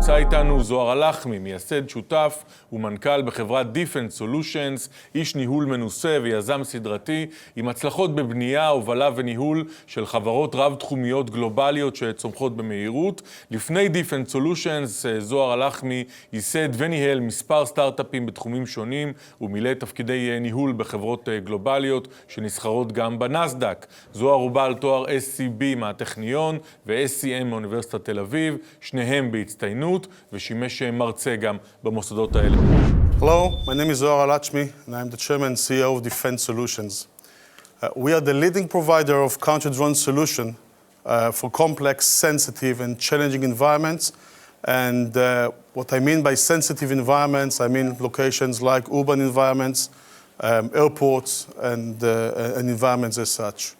נמצא איתנו זוהר הלחמי, מייסד שותף ומנכ"ל בחברת D-Fend Solutions, איש ניהול מנוסה ויזם סדרתי, עם הצלחות בבנייה, הובלה וניהול של חברות רב-תחומיות גלובליות שצומחות במהירות. לפני D-Fend Solutions, זוהר הלחמי ייסד וניהל מספר סטארט-אפים בתחומים שונים, ומילא תפקידי ניהול בחברות גלובליות שנסחרות גם בנסדק. זוהר הוא בעל תואר SCB מהטכניון ו-SCM מאוניברסיטת תל אביב, שניהם בהצטיינות, ושימש מרצה גם במוסדות האלה. Hello, my name is Zohar Halachmi, and I'm the chairman and CEO of D-Fend Solutions. We are the leading provider of counter-drone solution for complex, sensitive, and challenging environments. And what I mean by sensitive environments, I mean locations like urban environments, airports, and environments as such.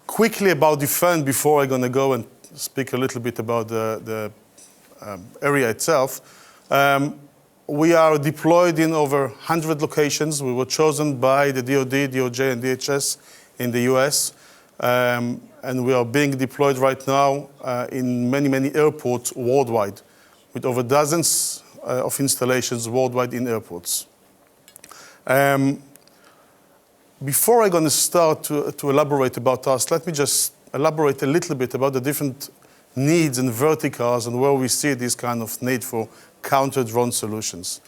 Quickly about D-Fend before I'm going to go and speak a little bit about the area itself. We are deployed in over 100 locations. We were chosen by the DoD, DOJ, and DHS in the US. And we are being deployed right now in many, many airports worldwide, with over dozens of installations worldwide in airports. Before I'm going to start to elaborate about us, let me just elaborate a little bit about the different needs and verticals and where we see this kind of need for counter-drone solutions.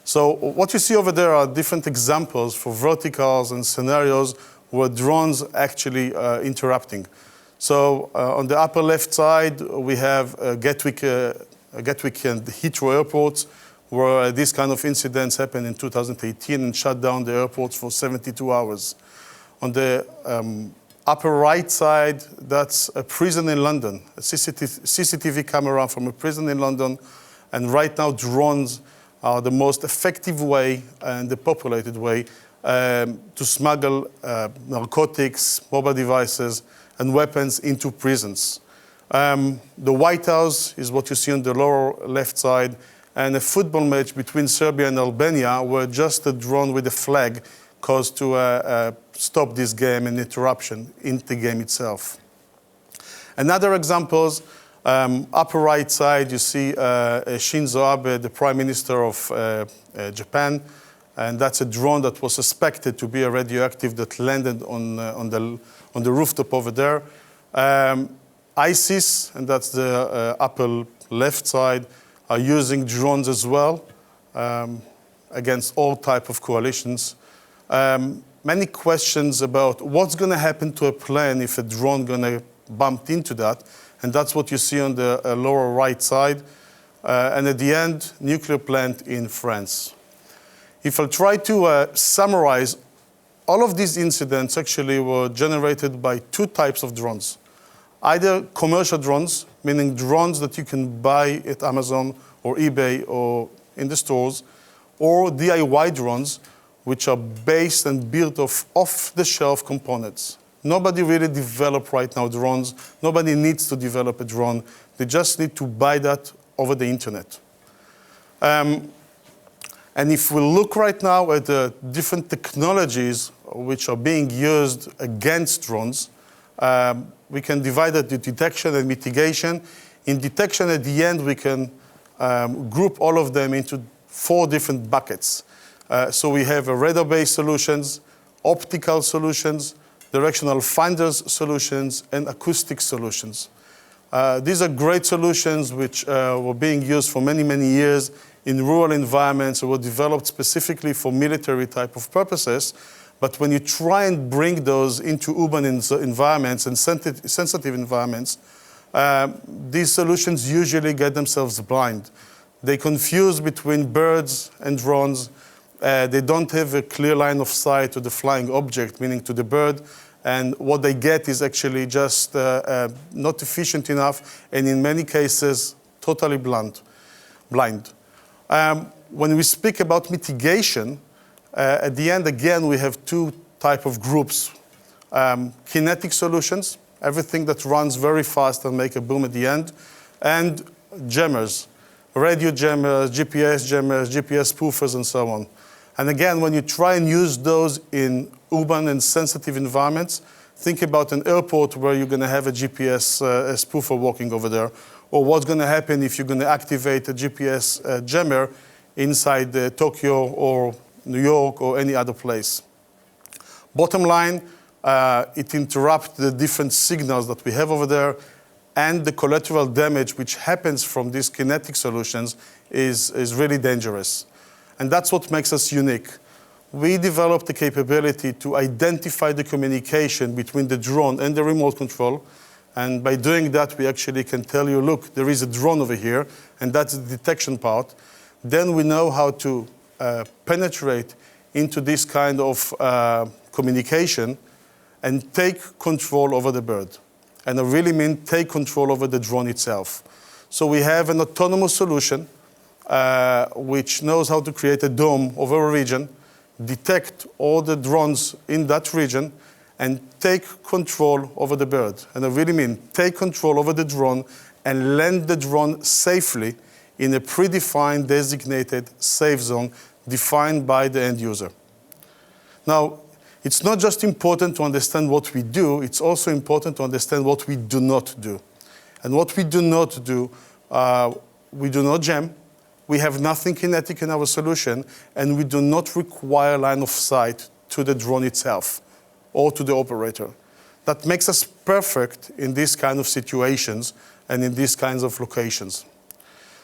So what you see over there are different examples for verticals and scenarios where drones actually interrupting. So on the upper left side, we have Gatwick and Heathrow airports, where these kind of incidents happened in 2018 and shut down the airports for 72 hours. On the upper right side, that's a prison in London, a CCTV camera from a prison in London. And right now, drones are the most effective way and the populated way to smuggle narcotics, mobile devices, and weapons into prisons. The White House is what you see on the lower left side, and a football match between Serbia and Albania, where just a drone with a flag caused to stop this game and interruption in the game itself. Another examples, upper right side, you see Shinzo Abe, the Prime Minister of Japan, and that's a drone that was suspected to be a radioactive that landed on the rooftop over there. ISIS, and that's the upper left side, are using drones as well against all type of coalitions. Many questions about what's going to happen to a plane if a drone going to bump into that, and that's what you see on the lower right side. And at the end, nuclear plant in France. If I try to summarize, all of these incidents actually were generated by two types of drones. Either commercial drones, meaning drones that you can buy at Amazon or eBay or in the stores, or DIY drones, which are based and built off-the-shelf components. Nobody really develops right now drones. Nobody needs to develop a drone. They just need to buy that over the internet. And if we look right now at the different technologies which are being used against drones, we can divide it into detection and mitigation. In detection, at the end, we can group all of them into 4 different buckets. So we have radar-based solutions, optical solutions, directional finders solutions, and acoustic solutions. These are great solutions which were being used for many, many years in rural environments, and were developed specifically for military type of purposes. But when you try and bring those into urban environments and sensitive environments, these solutions usually get themselves blind. They confuse between birds and drones. They don't have a clear line of sight to the flying object, meaning to the bird. And what they get is actually just not efficient enough, and in many cases, totally blind. When we speak about mitigation, at the end, again, we have 2 types of groups. Kinetic solutions, everything that runs very fast and make a boom at the end, and jammers, radio jammers, GPS spoofers, and so on. And again, when you try and use those in urban and sensitive environments, think about an airport where you're going to have a GPS spoofer walking over there, or what's going to happen if you're going to activate a GPS jammer inside Tokyo or New York or any other place. Bottom line, it interrupts the different signals that we have over there, and the collateral damage which happens from these kinetic solutions is really dangerous. And that's what makes us unique. We developed the capability to identify the communication between the drone and the remote control. And by doing that, we actually can tell you, look, there is a drone over here, and that's the detection part. Then we know how to penetrate into this kind of communication and take control over the bird. And I really mean take control over the drone itself. So we have an autonomous solution which knows how to create a dome over a region, detect all the drones in that region, and take control over the bird. And I really mean take control over the drone and land the drone safely in a predefined, designated safe zone defined by the end user. Now, it's not just important to understand what we do, it's also important to understand what we do not do. And what we do not do, we do not jam, we have nothing kinetic in our solution, and we do not require line of sight to the drone itself or to the operator. That makes us perfect in these kind of situations and in these kinds of locations.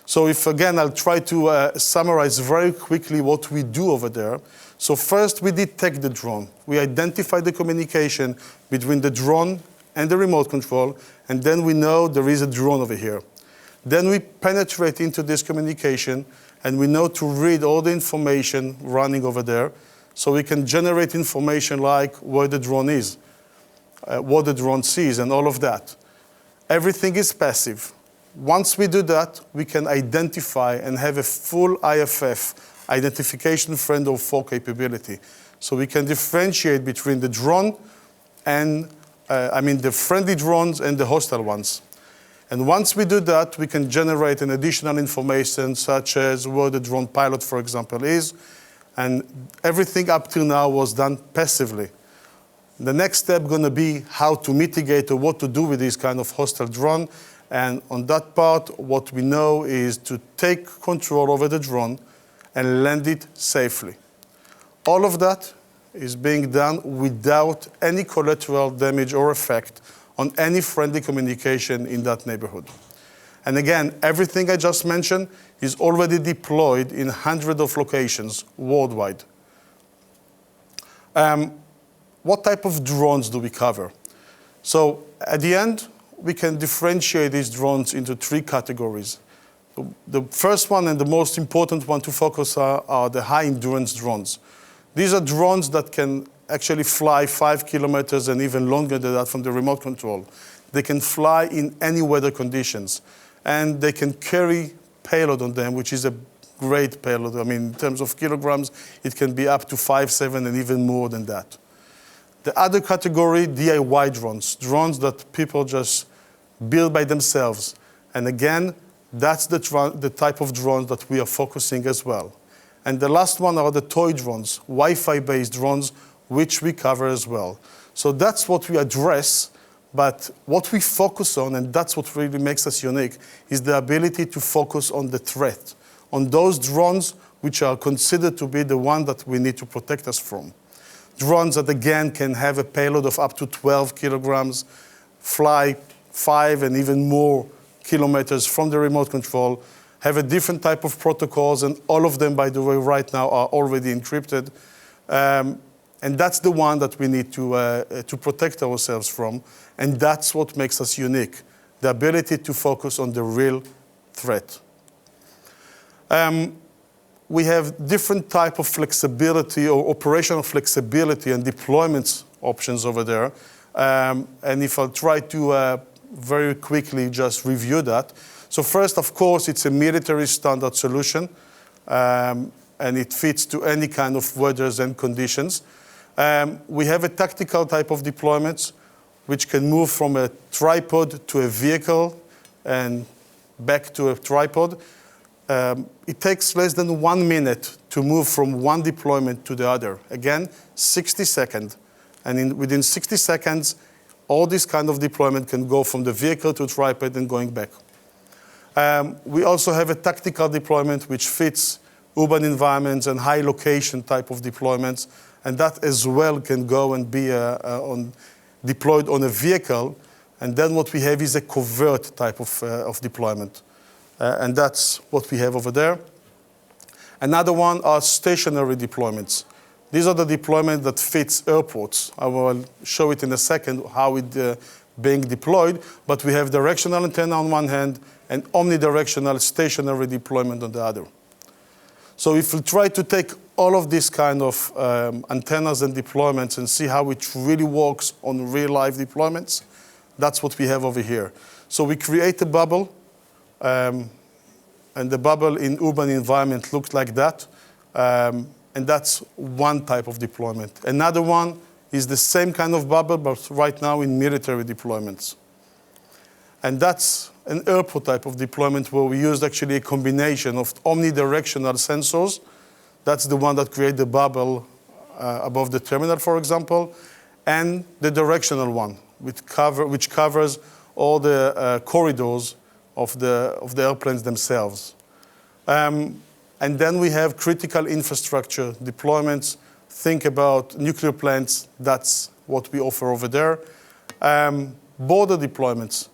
So if, again, I'll try to summarize very quickly what we do over there. So first, we detect the drone. We identify the communication between the drone and the remote control, and then we know there is a drone over here. Then we penetrate into this communication, and we know to read all the information running over there, so we can generate information like where the drone is, what the drone sees, and all of that. Everything is passive. Once we do that, we can identify and have a full IFF, identification friend or foe capability. So we can differentiate between the drone and, the friendly drones and the hostile ones. And once we do that, we can generate an additional information such as where the drone pilot, for example, is. And everything up till now was done passively. The next step going to be how to mitigate or what to do with this kind of hostile drone. And on that part, what we know is to take control over the drone and land it safely. All of that is being done without any collateral damage or effect on any friendly communication in that neighborhood. And again, everything I just mentioned is already deployed in hundreds of locations worldwide. What type of drones do we cover? So at the end, we can differentiate these drones into three categories. The first one and the most important one to focus on are the high-endurance drones. These are drones that can actually fly 5 kilometers and even longer than that from the remote control. They can fly in any weather conditions, and they can carry payload on them, which is a great payload. In terms of kilograms, it can be up to 5, 7, and even more than that. The other category, DIY drones, drones that people just build by themselves. And again, that's the type of drones that we are focusing as well. And the last one are the toy drones, Wi-Fi-based drones, which we cover as well. So that's what we address, but what we focus on, and that's what really makes us unique, is the ability to focus on the threat, on those drones which are considered to be the one that we need to protect us from. Drones that, again, can have a payload of up to 12 kilograms, fly 5 and even more kilometers from the remote control, have a different type of protocols, and all of them, by the way, right now are already encrypted. And that's the one that we need to protect ourselves from, and that's what makes us unique, the ability to focus on the real threat. We have different type of flexibility or operational flexibility and deployment options over there. And if I'll try to very quickly just review that. So first, of course, it's a military standard solution, and it fits to any kind of weathers and conditions. We have a tactical type of deployments, which can move from a tripod to a vehicle and back to a tripod. It takes less than 1 minute to move from one deployment to the other. Again, 60 seconds. And within 60 seconds, all this kind of deployment can go from the vehicle to tripod and going back. We also have a tactical deployment which fits urban environments and high location type of deployments, and that as well can go and be deployed on a vehicle. And then what we have is a covert type of deployment. And that's what we have over there. Another one are stationary deployments. These are the deployments that fits airports. I will show it in a second how it being deployed, but we have directional antenna on one hand and omnidirectional stationary deployment on the other. So if we try to take all of these kind of antennas and deployments and see how it really works on real life deployments, that's what we have over here. So we create a bubble, and the bubble in urban environment looks like that. And that's one type of deployment. Another one is the same kind of bubble, but right now in military deployments. And that's an airport type of deployment where we used actually a combination of omnidirectional sensors. That's the one that creates the bubble above the terminal, for example, and the directional one, which covers all the corridors of the airplanes themselves. And then we have critical infrastructure deployments. Think about nuclear plants. That's what we offer over there. Border deployments,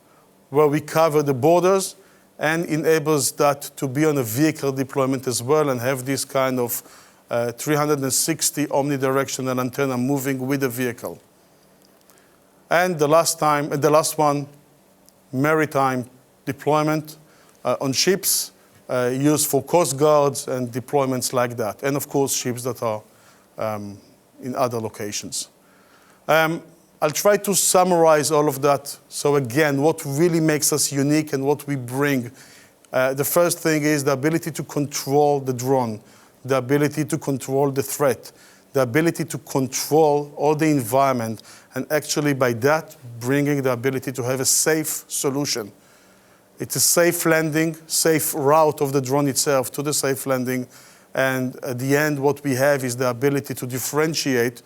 where we cover the borders and enables that to be on a vehicle deployment as well and have this kind of 360 omnidirectional antenna moving with the vehicle. And the last one, maritime deployment on ships, used for coast guards and deployments like that. And of course, ships that are in other locations. I'll try to summarize all of that. So again, what really makes us unique and what we bring. The first thing is the ability to control the drone, the ability to control the threat, the ability to control all the environment, and actually by that, bringing the ability to have a safe solution. It's a safe landing, safe route of the drone itself to the safe landing. And at the end, what we have is the ability to differentiate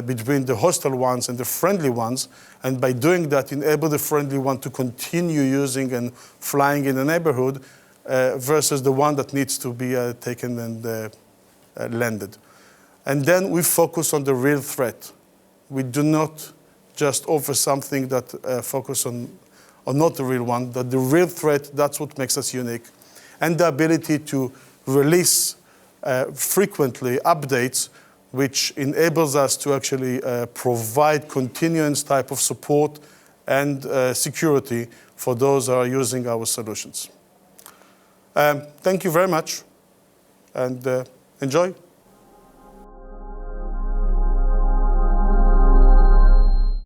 between the hostile ones and the friendly ones. And by doing that, enable the friendly one to continue using and flying in the neighborhood versus the one that needs to be taken and landed. And then we focus on the real threat. We do not just offer something that focus on or not the real one, that the real threat, that's what makes us unique. And the ability to release frequently updates, which enables us to actually provide continuous type of support and security for those who are using our solutions. Thank you very much, and enjoy.